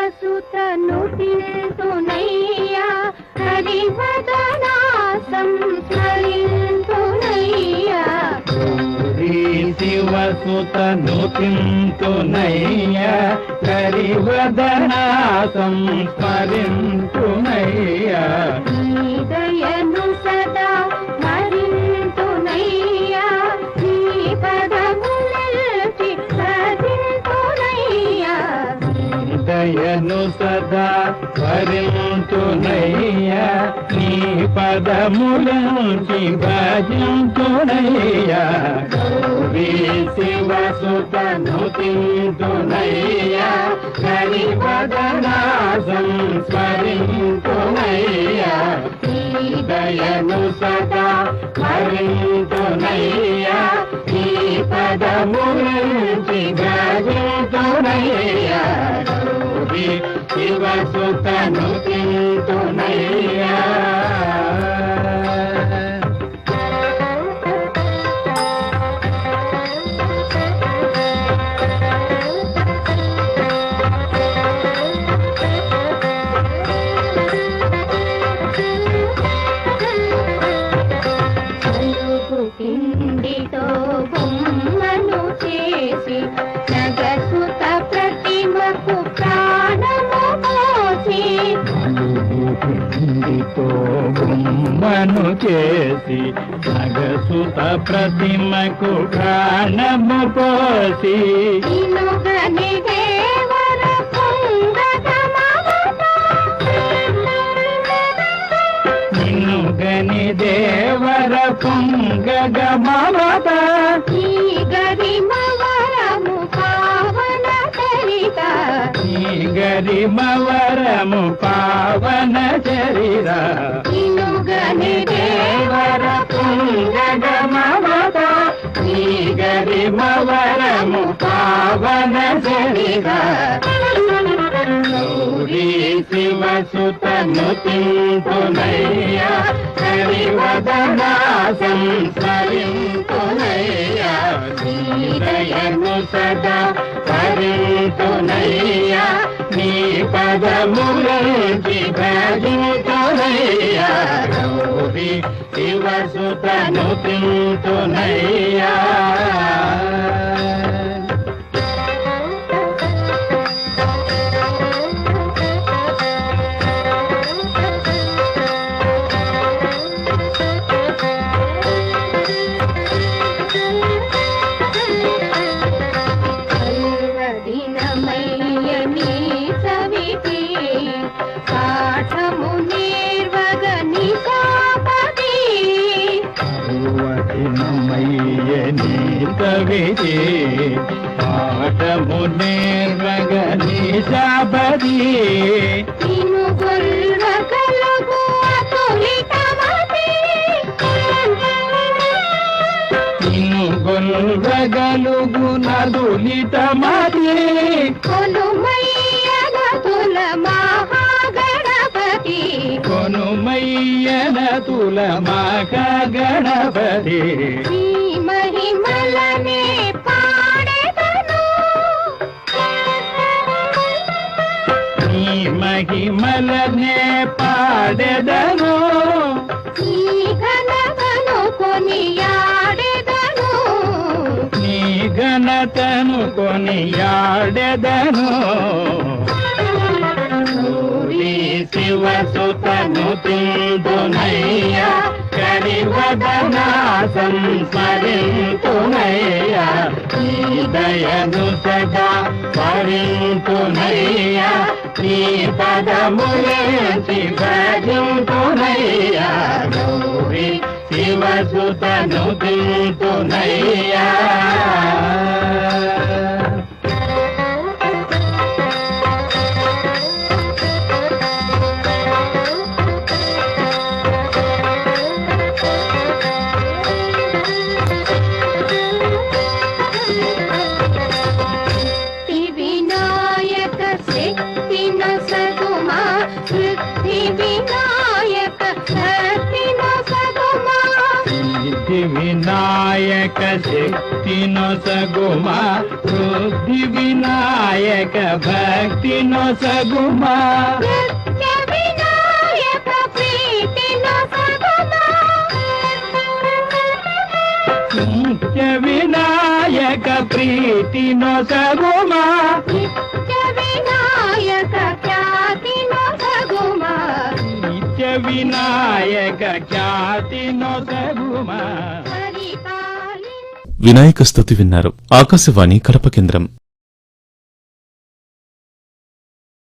శివసుతను తింతునయ్యా హరివదనా సంస్మరింతునయ్యా శివసుతను తింతునయ్యా హరివదనా సంస్మరింతునయ్యా దయను సదా మరింతునయ్యా నీ పదములచి భజింతునయ్యా దయను సదా వరింతునయ్యా నీ పదములచి భజింతునయ్యా గౌరీ శివసుతను తింతునయ్యా హరివదనా సంస్మరింతునయ్యా దయను సదా వరింతునయ్యా నీ పదములచి భజింతునయ్యా గౌరీ శివసుతను తింతునయ్యా పిండితో బొమ్మను చేసి జగసుత ప్రతిమకు ప్రాణము పోసి పిండితో బొమ్మను చేసి జగసుత ప్రతిమకు ప్రాణము పోసి ఇనుగని దేవర నిన్నుగని దేవర పొంగగ మమత ఈ గరిమవరము పావన చరిత ఈ గరిమవరము పావన చరిత ఇనుగని దేవర పొంగగ మమత ఈ గరిమవరము పావన చరిత గౌరీ శివసుతను తింతునయ్యా హరివదనా సంస్మరింతునయ్యా దయను సదా వరింతునయ్యా నీ పదములచి భజింతునయ్యా గౌరీ శివసుతను తింతునయ్యా కవితే పాఠము నిర్వగని శాబది నిన్ను గొల్వగలుగు అతులితమతి నిన్ను గొల్వగలుగు నదులితమతి కొనుమయ్యన తుల మహాగణపతి కొనుమయ్యన తుల మహాగణపతి నీ మహిమలనే పాడెదను నీ మహిమలనే పాడెదను నీ ఘనతను కొనియాడెదను నీ ఘనతను కొనియాడెదను గౌరీ శివసుతను తింతునయ్యా హరివదనా సంస్మరింతునయ్యా దయను సదా వరింతునయ్యా నీ పదములచి భజింతునయ్యా గౌరీ శివసుతను తింతునయ్యా వినాయక శక్తి ఖ్యాతి నొసగుమా వృద్ధి వినాయక భక్తి నొసగుమా నిత్య వినాయక ప్రీతి నొసగుమా నిత్య వినాయక ప్రీతి నొసగుమా నిత్య వినాయక ఖ్యాతి నొసగుమా నిత్య వినాయక ఖ్యాతి నొసగుమా పరిపాలి వినాయక స్తుతి విన్నారు. ఆకాశవాణి కడప కేంద్రం.